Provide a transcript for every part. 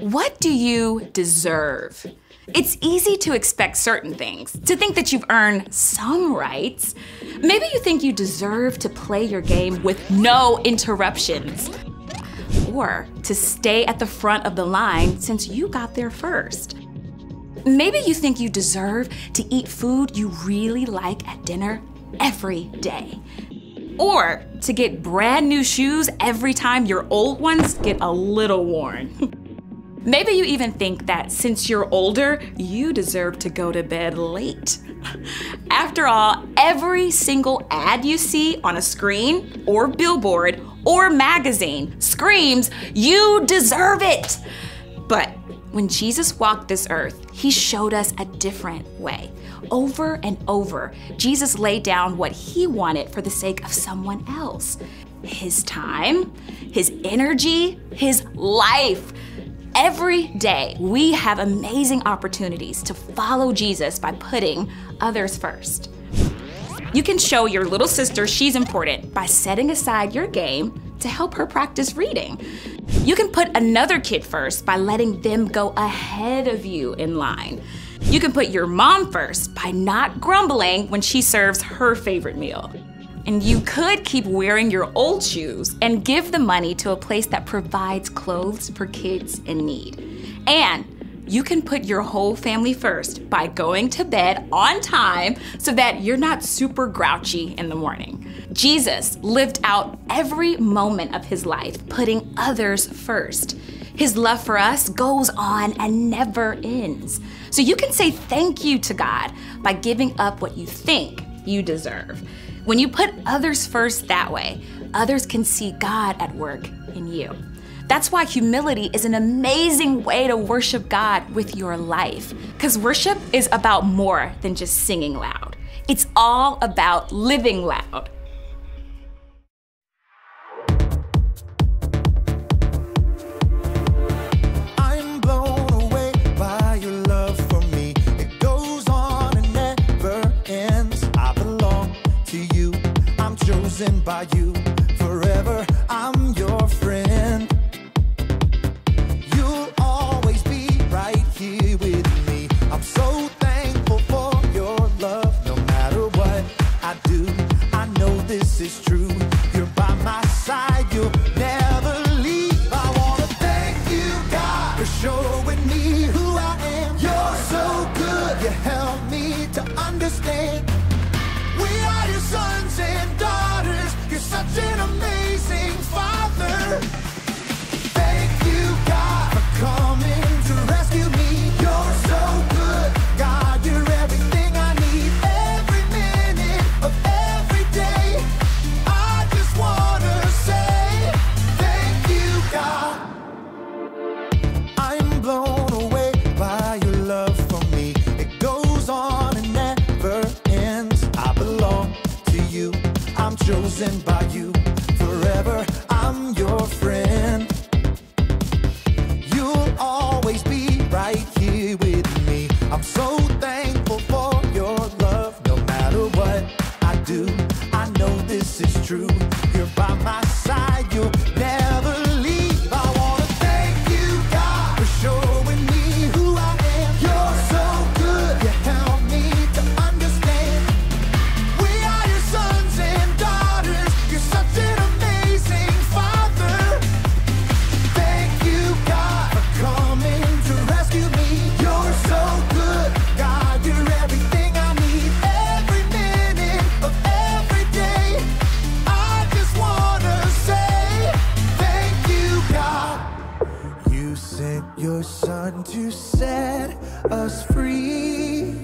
What do you deserve? It's easy to expect certain things, to think that you've earned some rights. Maybe you think you deserve to play your game with no interruptions, or to stay at the front of the line since you got there first. Maybe you think you deserve to eat food you really like at dinner every day, or to get brand new shoes every time your old ones get a little worn. Maybe you even think that since you're older, you deserve to go to bed late. After all, every single ad you see on a screen or billboard or magazine screams, you deserve it. But when Jesus walked this earth, he showed us a different way. Over and over, Jesus laid down what he wanted for the sake of someone else. His time, his energy, his life. Every day, we have amazing opportunities to follow Jesus by putting others first. You can show your little sister she's important by setting aside your game to help her practice reading. You can put another kid first by letting them go ahead of you in line. You can put your mom first by not grumbling when she serves her favorite meal. And you could keep wearing your old shoes and give the money to a place that provides clothes for kids in need. And you can put your whole family first by going to bed on time so that you're not super grouchy in the morning. Jesus lived out every moment of his life putting others first. His love for us goes on and never ends. So you can say thank you to God by giving up what you think you deserve. When you put others first that way, others can see God at work in you. That's why humility is an amazing way to worship God with your life. Because worship is about more than just singing loud. It's all about living loud. By you forever, I'm your friend. You'll always be right here with me. I'm so thankful for your love. No matter what I do, I know this is true. You're by my side, you'll never leave. I wanna thank you, God, for showing me who I am. You're so good, you help me to understand. We are your sons and daughters. You're such an amazing father. Thank you, God, for coming to rescue me. You're so good, God, you're everything I need. Every minute of every day, I just wanna say thank you, God. I'm blown away by your love for me. It goes on and never ends. I belong to you, I'm chosen by you. Forever, I'm your friend. You'll always be right here with me. I'm so thankful for your love. No matter what I do, I know this is true. You're by my side, you'll never leave. I wanna thank you, God, for showing me who I am. You're so good, you help me to understand. We are your sons and daughters. You're such an amazing father. Thank you, God, for coming to rescue me. You're so good, God, you're everything I need. Every minute of every day, I just wanna say thank you, God. You sent your son to set us free.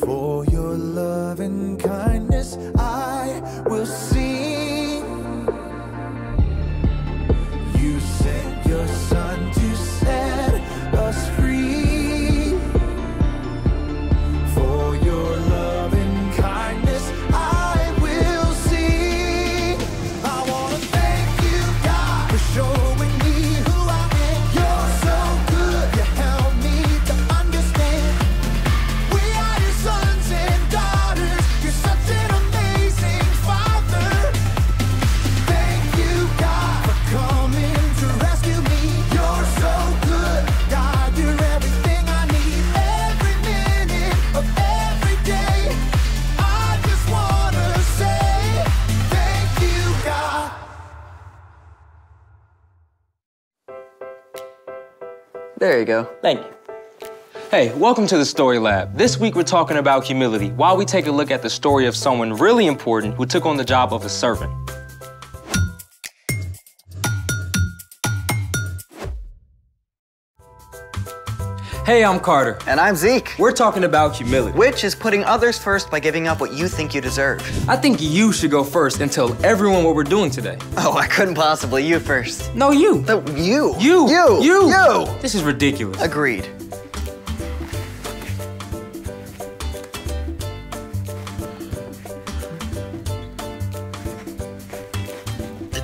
For your love and kindness, I will sing. You sent your son to set us free. For your love and kindness, I will sing. I wanna thank you, God, for showing me who I am. You're so good, you help me to understand. We are your sons and daughters. You're such There you go. Thank you. Hey, welcome to the Story Lab. This week we're talking about humility while we take a look at the story of someone really important who took on the job of a servant. Hey, I'm Carter. And I'm Zeke. We're talking about humility. Which is putting others first by giving up what you think you deserve. I think you should go first and tell everyone what we're doing today. Oh, I couldn't possibly. You first. No, you. No, you. You. This is ridiculous. Agreed.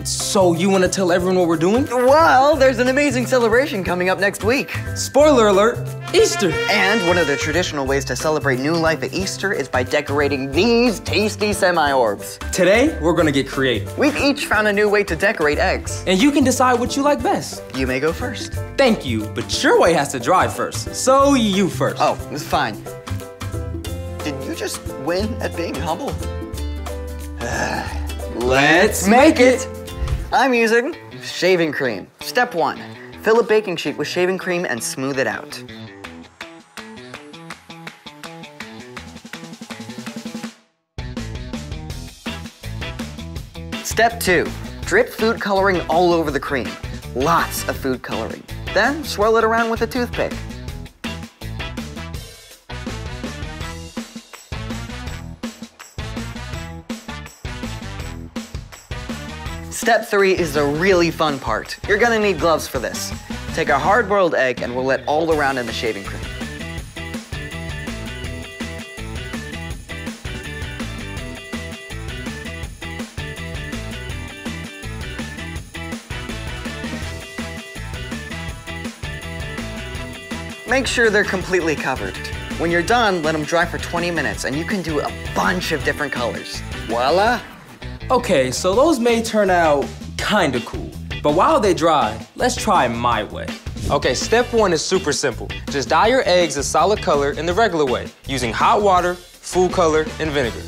So you want to tell everyone what we're doing? Well, there's an amazing celebration coming up next week. Spoiler alert, Easter. And one of the traditional ways to celebrate new life at Easter is by decorating these tasty semi-orbs. Today, we're gonna get creative. We've each found a new way to decorate eggs. And you can decide what you like best. You may go first. Thank you, but your way has to dry first. So you first. Oh, it's fine. Did you just win at being humble? Let's make it. I'm using shaving cream. Step 1, fill a baking sheet with shaving cream and smooth it out. Step 2, drip food coloring all over the cream. Lots of food coloring. Then swirl it around with a toothpick. Step 3 is the really fun part. You're gonna need gloves for this. Take a hard-boiled egg and roll it all around in the shaving cream. Make sure they're completely covered. When you're done, let them dry for 20 minutes and you can do a bunch of different colors. Voila! Okay, so those may turn out kinda cool. But while they dry, let's try my way. Okay, step 1 is super simple. Just dye your eggs a solid color in the regular way, using hot water, food color, and vinegar.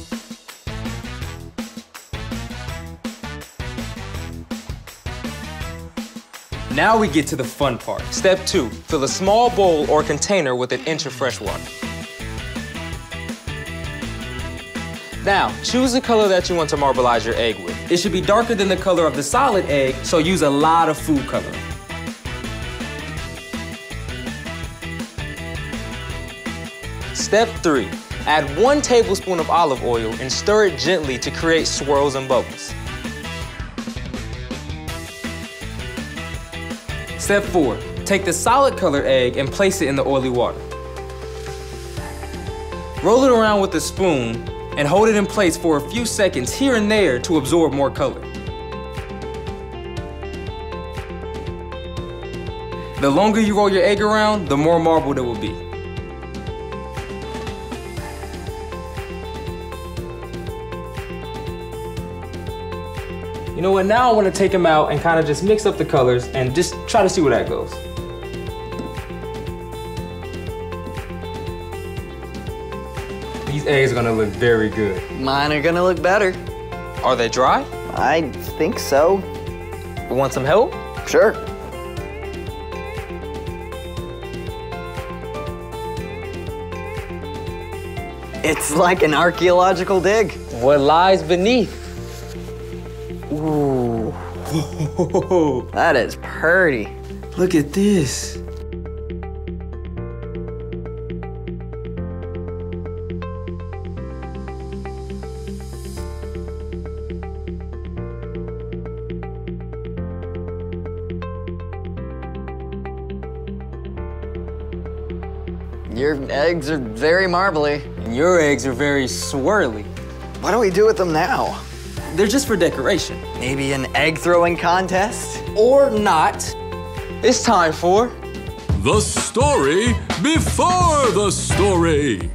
Now we get to the fun part. Step 2, fill a small bowl or container with an inch of fresh water. Now, choose the color that you want to marbleize your egg with. It should be darker than the color of the solid egg, so use a lot of food coloring. Step 3, add 1 tablespoon of olive oil and stir it gently to create swirls and bubbles. Step 4, take the solid color egg and place it in the oily water. Roll it around with a spoon and hold it in place for a few seconds here and there to absorb more color. The longer you roll your egg around, the more marbled it will be. You know what, now I want to take them out and kind of just mix up the colors and just try to see where that goes. These eggs are gonna look very good. Mine are gonna look better. Are they dry? I think so. You want some help? Sure. It's like an archaeological dig. What lies beneath? Ooh. That is pretty. Look at this. Your eggs are very marbly. And your eggs are very swirly. What do we do with them now? They're just for decoration. Maybe an egg throwing contest? Or not. It's time for The Story Before the Story.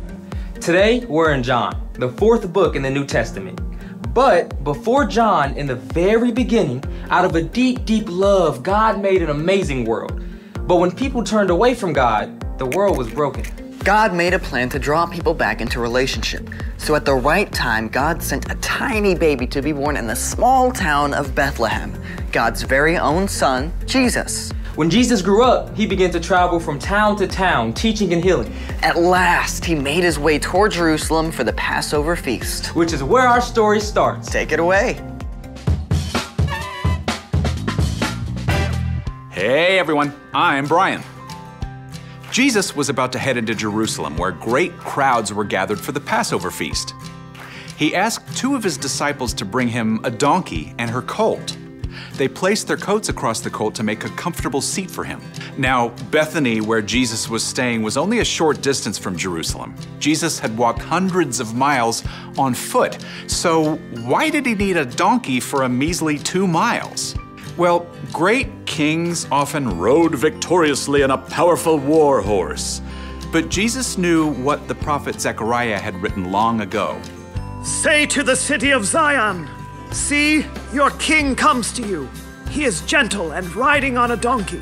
Today, we're in John, the 4th book in the New Testament. But before John, in the very beginning, out of a deep, deep love, God made an amazing world. But when people turned away from God, the world was broken. God made a plan to draw people back into relationship. So at the right time, God sent a tiny baby to be born in the small town of Bethlehem, God's very own son, Jesus. When Jesus grew up, he began to travel from town to town, teaching and healing. At last, he made his way toward Jerusalem for the Passover feast. Which is where our story starts. Take it away. Hey everyone, I'm Brian. Jesus was about to head into Jerusalem where great crowds were gathered for the Passover feast. He asked 2 of his disciples to bring him a donkey and her colt. They placed their coats across the colt to make a comfortable seat for him. Now, Bethany, where Jesus was staying, was only a short distance from Jerusalem. Jesus had walked hundreds of miles on foot, so why did he need a donkey for a measly 2 miles? Well, great kings often rode victoriously on a powerful war horse. But Jesus knew what the prophet Zechariah had written long ago. Say to the city of Zion, see, your king comes to you. He is gentle and riding on a donkey.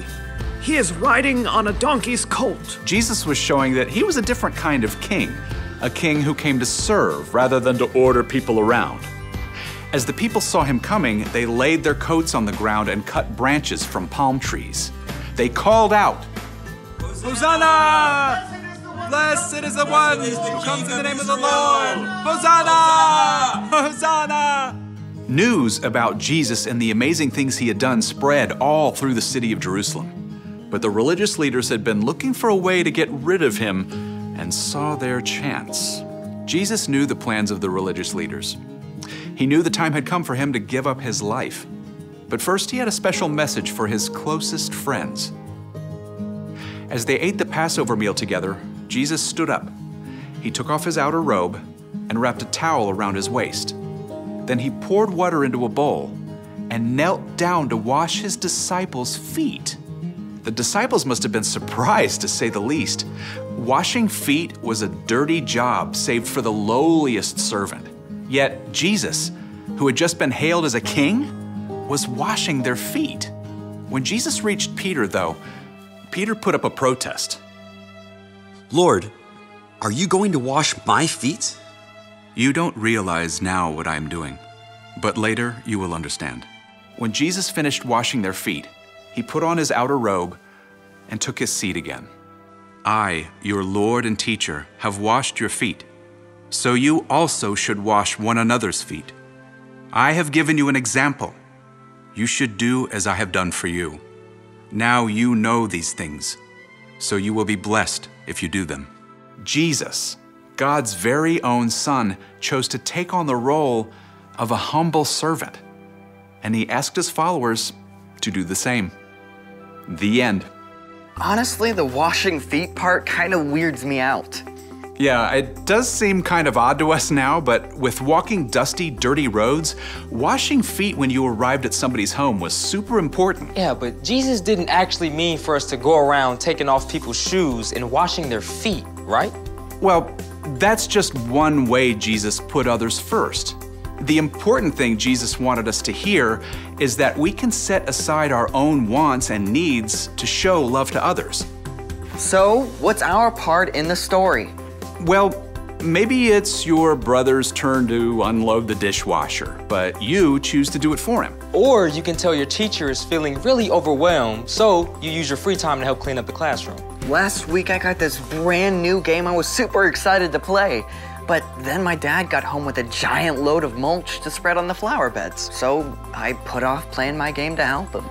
He is riding on a donkey's colt. Jesus was showing that he was a different kind of king, a king who came to serve rather than to order people around. As the people saw him coming, they laid their coats on the ground and cut branches from palm trees. They called out, Hosanna! Blessed is the one who comes in the name of the Lord! Hosanna! Hosanna! News about Jesus and the amazing things he had done spread all through the city of Jerusalem. But the religious leaders had been looking for a way to get rid of him and saw their chance. Jesus knew the plans of the religious leaders. He knew the time had come for him to give up his life. But first, he had a special message for his closest friends. As they ate the Passover meal together, Jesus stood up. He took off his outer robe and wrapped a towel around his waist. Then he poured water into a bowl and knelt down to wash his disciples' feet. The disciples must have been surprised, to say the least. Washing feet was a dirty job saved for the lowliest servant. Yet Jesus, who had just been hailed as a king, was washing their feet. When Jesus reached Peter, though, Peter put up a protest. Lord, are you going to wash my feet? You don't realize now what I am doing, but later you will understand. When Jesus finished washing their feet, he put on his outer robe and took his seat again. I, your Lord and teacher, have washed your feet. So you also should wash one another's feet. I have given you an example. You should do as I have done for you. Now you know these things, so you will be blessed if you do them. Jesus, God's very own Son, chose to take on the role of a humble servant, and he asked his followers to do the same. The end. Honestly, the washing feet part kind of weirds me out. Yeah, it does seem kind of odd to us now, but with walking dusty, dirty roads, washing feet when you arrived at somebody's home was super important. Yeah, but Jesus didn't actually mean for us to go around taking off people's shoes and washing their feet, right? Well, that's just one way Jesus put others first. The important thing Jesus wanted us to hear is that we can set aside our own wants and needs to show love to others. So, what's our part in the story? Well, maybe it's your brother's turn to unload the dishwasher, but you choose to do it for him. Or you can tell your teacher is feeling really overwhelmed, so you use your free time to help clean up the classroom. Last week I got this brand new game I was super excited to play, but then my dad got home with a giant load of mulch to spread on the flower beds, so I put off playing my game to help him.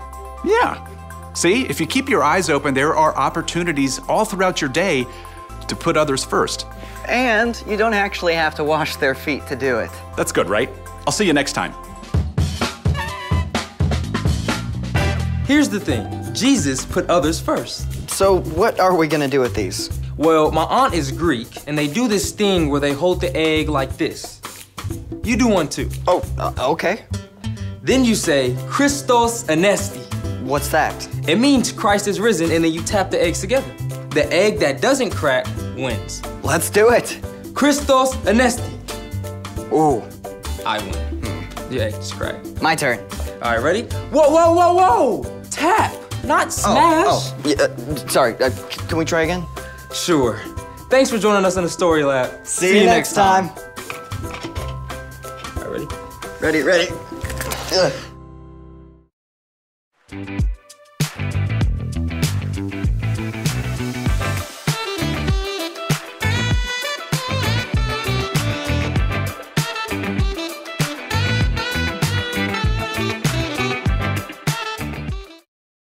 Yeah. See, if you keep your eyes open, there are opportunities all throughout your day to put others first. And you don't actually have to wash their feet to do it. That's good, right? I'll see you next time. Here's the thing, Jesus put others first. So what are we gonna do with these? Well, my aunt is Greek, and they do this thing where they hold the egg like this. You do one too. Oh, okay. Then you say, Christos Anesti. What's that? It means Christ is risen, and then you tap the eggs together. The egg that doesn't crack wins. Let's do it. Christos Anesti. Ooh. I win. Your egg just cracked. My turn. All right, ready? Whoa, whoa, whoa, whoa! Tap, not smash. Oh. Yeah, sorry, can we try again? Sure. Thanks for joining us in the Story Lab. See you next time. All right, ready? Ready. Ugh.